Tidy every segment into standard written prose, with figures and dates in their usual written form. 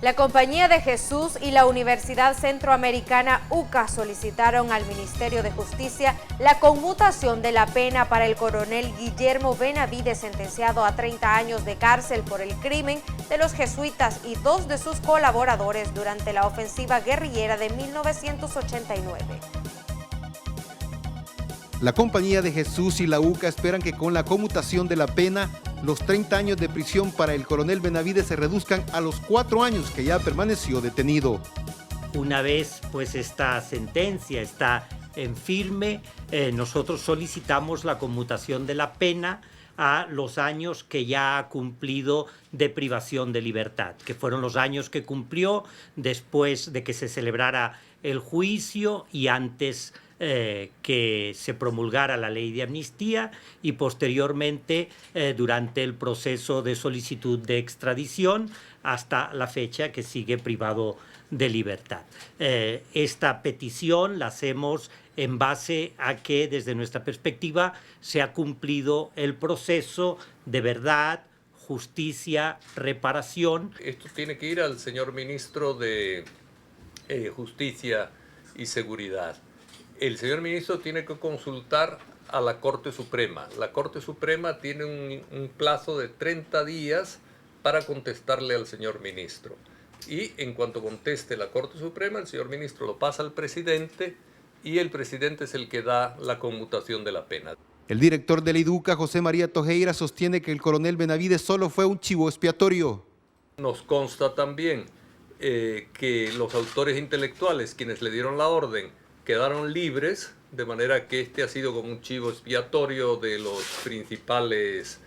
La Compañía de Jesús y la Universidad Centroamericana UCA solicitaron al Ministerio de Justicia la conmutación de la pena para el coronel Guillermo Benavides, sentenciado a 30 años de cárcel por el crimen de los jesuitas y 2 de sus colaboradores durante la ofensiva guerrillera de 1989. La Compañía de Jesús y la UCA esperan que con la conmutación de la pena, los 30 años de prisión para el coronel Benavides se reduzcan a los 4 años que ya permaneció detenido. Una vez pues esta sentencia está en firme, nosotros solicitamos la conmutación de la pena a los años que ya ha cumplido de privación de libertad, que fueron los años que cumplió después de que se celebrara el juicio y antes que se promulgara la ley de amnistía y posteriormente durante el proceso de solicitud de extradición hasta la fecha que sigue privado de libertad. Esta petición la hacemos en base a que desde nuestra perspectiva se ha cumplido el proceso de verdad, justicia, reparación. Esto tiene que ir al señor ministro de Justicia y Seguridad. El señor ministro tiene que consultar a la Corte Suprema. La Corte Suprema tiene un plazo de 30 días para contestarle al señor ministro. Y en cuanto conteste la Corte Suprema, el señor ministro lo pasa al presidente y el presidente es el que da la conmutación de la pena. El director de la IDUCA, José María Tojeira, sostiene que el coronel Benavides solo fue un chivo expiatorio. Nos consta también que los autores intelectuales, quienes le dieron la orden, quedaron libres, de manera que este ha sido como un chivo expiatorio de los principales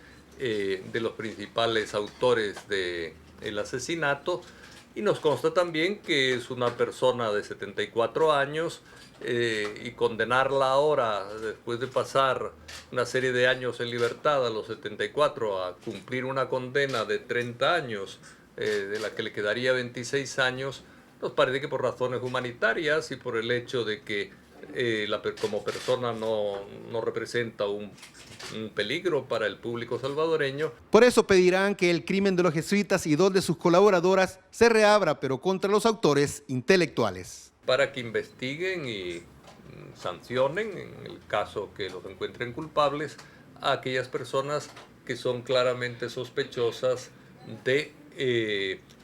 autores del asesinato. Y nos consta también que es una persona de 74 años y condenarla ahora, después de pasar una serie de años en libertad a los 74, a cumplir una condena de 30 años, de la que le quedaría 26 años, nos parece que por razones humanitarias y por el hecho de que como persona no representa un peligro para el público salvadoreño. Por eso pedirán que el crimen de los jesuitas y 2 de sus colaboradoras se reabra, pero contra los autores intelectuales. Para que investiguen y sancionen, en el caso que los encuentren culpables, a aquellas personas que son claramente sospechosas de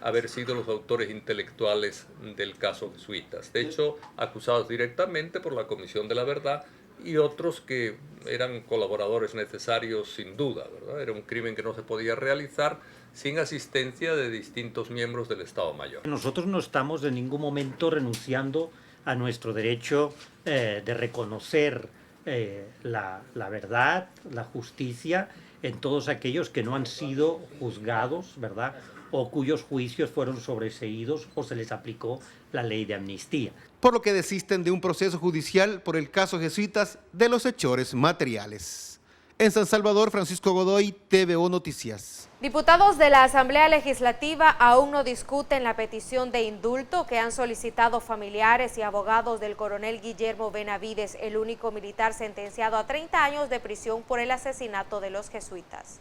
haber sido los autores intelectuales del caso jesuitas. De hecho, acusados directamente por la Comisión de la Verdad y otros que eran colaboradores necesarios sin duda, ¿verdad? Era un crimen que no se podía realizar sin asistencia de distintos miembros del Estado Mayor. Nosotros no estamos en ningún momento renunciando a nuestro derecho de reconocer la verdad, la justicia en todos aquellos que no han sido juzgados, ¿verdad?, o cuyos juicios fueron sobreseídos o se les aplicó la ley de amnistía. Por lo que desisten de un proceso judicial por el caso jesuitas de los hechores materiales. En San Salvador, Francisco Godoy, TVO Noticias. Diputados de la Asamblea Legislativa aún no discuten la petición de indulto que han solicitado familiares y abogados del coronel Guillermo Benavides, el único militar sentenciado a 30 años de prisión por el asesinato de los jesuitas.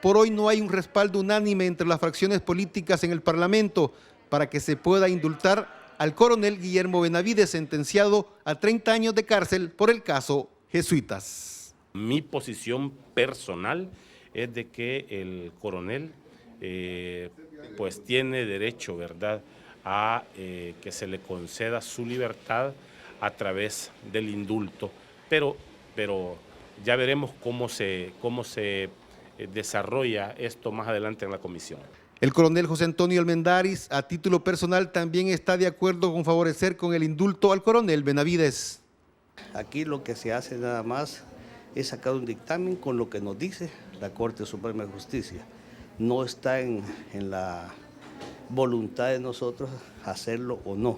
Por hoy no hay un respaldo unánime entre las fracciones políticas en el Parlamento para que se pueda indultar al coronel Guillermo Benavides, sentenciado a 30 años de cárcel por el caso jesuitas. Mi posición personal es de que el coronel pues tiene derecho, ¿verdad?, a que se le conceda su libertad a través del indulto, pero ya veremos cómo se desarrolla esto más adelante en la comisión. El coronel José Antonio Almendaris, a título personal, también está de acuerdo con favorecer con el indulto al coronel Benavides. Aquí lo que se hace nada más es sacar un dictamen con lo que nos dice la Corte Suprema de Justicia. No está en la voluntad de nosotros hacerlo o no.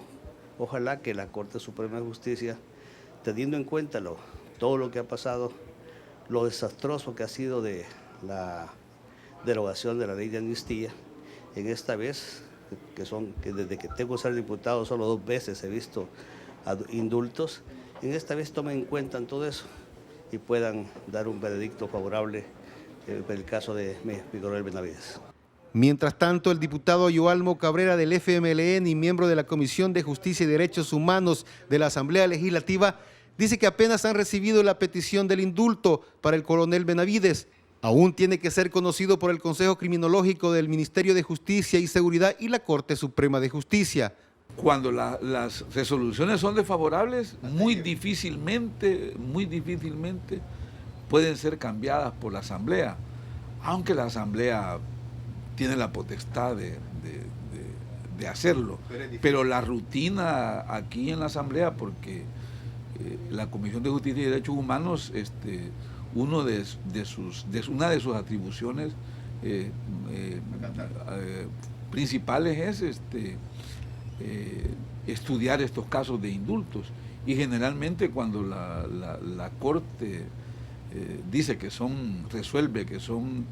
Ojalá que la Corte Suprema de Justicia, teniendo en cuenta todo lo que ha pasado, lo desastroso que ha sido de la derogación de la ley de amnistía, en esta vez, que desde que tengo que ser diputado solo 2 veces he visto indultos, en esta vez tomen en cuenta todo eso y puedan dar un veredicto favorable en el caso de mi coronel Benavides. Mientras tanto, el diputado Yoalmo Cabrera del FMLN y miembro de la Comisión de Justicia y Derechos Humanos de la Asamblea Legislativa dice que apenas han recibido la petición del indulto para el coronel Benavides. Aún tiene que ser conocido por el Consejo Criminológico del Ministerio de Justicia y Seguridad y la Corte Suprema de Justicia. Cuando las resoluciones son desfavorables, muy difícilmente pueden ser cambiadas por la Asamblea, aunque la Asamblea tiene la potestad de hacerlo. Pero la rutina aquí en la Asamblea, porque la Comisión de Justicia y Derechos Humanos, una de sus atribuciones principales es estudiar estos casos de indultos, y generalmente cuando la Corte dice que resuelve que son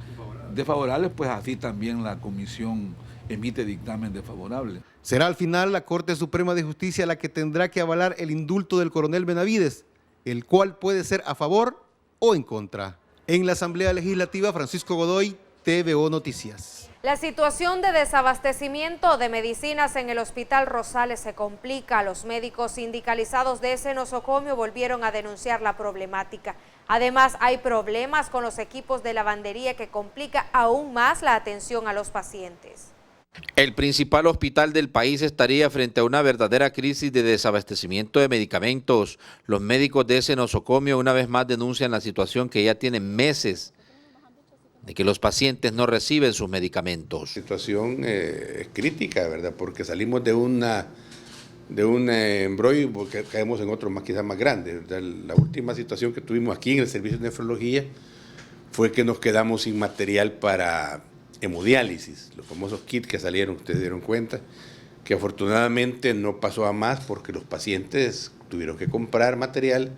desfavorables, pues así también la Comisión emite dictamen desfavorable. Será al final la Corte Suprema de Justicia la que tendrá que avalar el indulto del coronel Benavides, el cual puede ser a favor o en contra. En la Asamblea Legislativa, Francisco Godoy, TVO Noticias. La situación de desabastecimiento de medicinas en el Hospital Rosales se complica. Los médicos sindicalizados de ese nosocomio volvieron a denunciar la problemática. Además, hay problemas con los equipos de lavandería que complica aún más la atención a los pacientes. El principal hospital del país estaría frente a una verdadera crisis de desabastecimiento de medicamentos. Los médicos de ese nosocomio una vez más denuncian la situación que ya tiene meses de que los pacientes no reciben sus medicamentos. La situación es crítica, ¿verdad? Porque salimos de un embrollo porque caemos en otro quizás más grande, ¿verdad? La última situación que tuvimos aquí en el servicio de nefrología fue que nos quedamos sin material para hemodiálisis, los famosos kits que salieron, ustedes dieron cuenta, que afortunadamente no pasó a más porque los pacientes tuvieron que comprar material.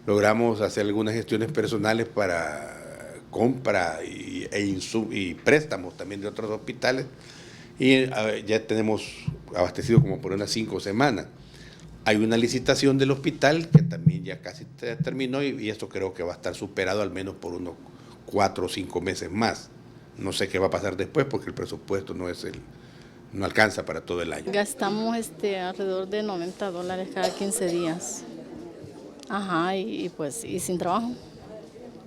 Logramos hacer algunas gestiones personales para compra y préstamos también de otros hospitales, y ya tenemos abastecido como por unas 5 semanas. Hay una licitación del hospital que también ya casi terminó, y esto creo que va a estar superado al menos por unos 4 o 5 meses más. No sé qué va a pasar después porque el presupuesto no alcanza para todo el año. Gastamos alrededor de $90 cada 15 días. Ajá, y sin trabajo.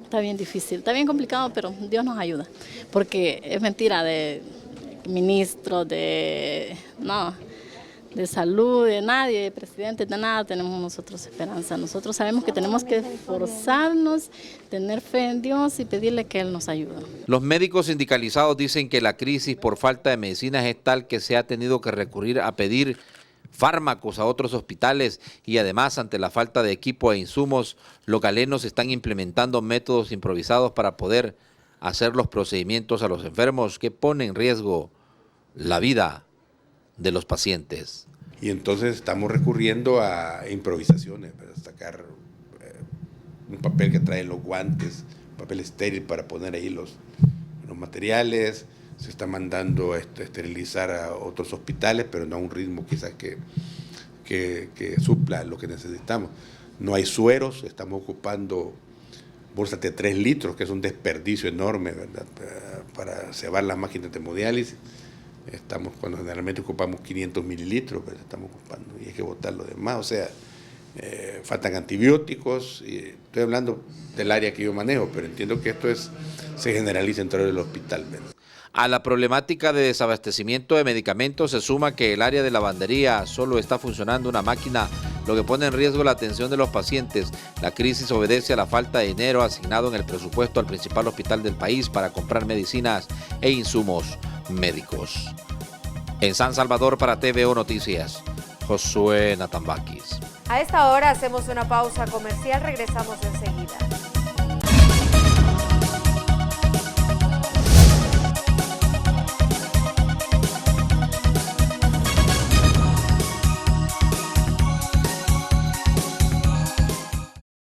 Está bien difícil, está bien complicado, pero Dios nos ayuda. Porque es mentira de ministro, de salud, de nadie, de presidente, de nada tenemos nosotros esperanza. Nosotros sabemos que tenemos que esforzarnos, tener fe en Dios y pedirle que Él nos ayude. Los médicos sindicalizados dicen que la crisis por falta de medicinas es tal que se ha tenido que recurrir a pedir fármacos a otros hospitales, y además ante la falta de equipo e insumos, los galenos están implementando métodos improvisados para poder hacer los procedimientos a los enfermos que ponen en riesgo la vida de los pacientes. Y entonces estamos recurriendo a improvisaciones para sacar un papel que trae los guantes, papel estéril para poner ahí los materiales. Se está mandando a esterilizar a otros hospitales, pero no a un ritmo quizás que supla lo que necesitamos. No hay sueros, estamos ocupando bolsas de 3 litros, que es un desperdicio enorme, ¿verdad? Para cebar las máquinas de hemodiálisis. Cuando generalmente ocupamos 500 mililitros, pero estamos ocupando y hay que botar lo demás. O sea, faltan antibióticos, y estoy hablando del área que yo manejo, pero entiendo que esto se generaliza dentro del hospital, ¿verdad? A la problemática de desabastecimiento de medicamentos se suma que el área de lavandería solo está funcionando una máquina, lo que pone en riesgo la atención de los pacientes. La crisis obedece a la falta de dinero asignado en el presupuesto al principal hospital del país para comprar medicinas e insumos médicos. En San Salvador, para TVO Noticias, Josué Natambakis. A esta hora hacemos una pausa comercial, regresamos enseguida.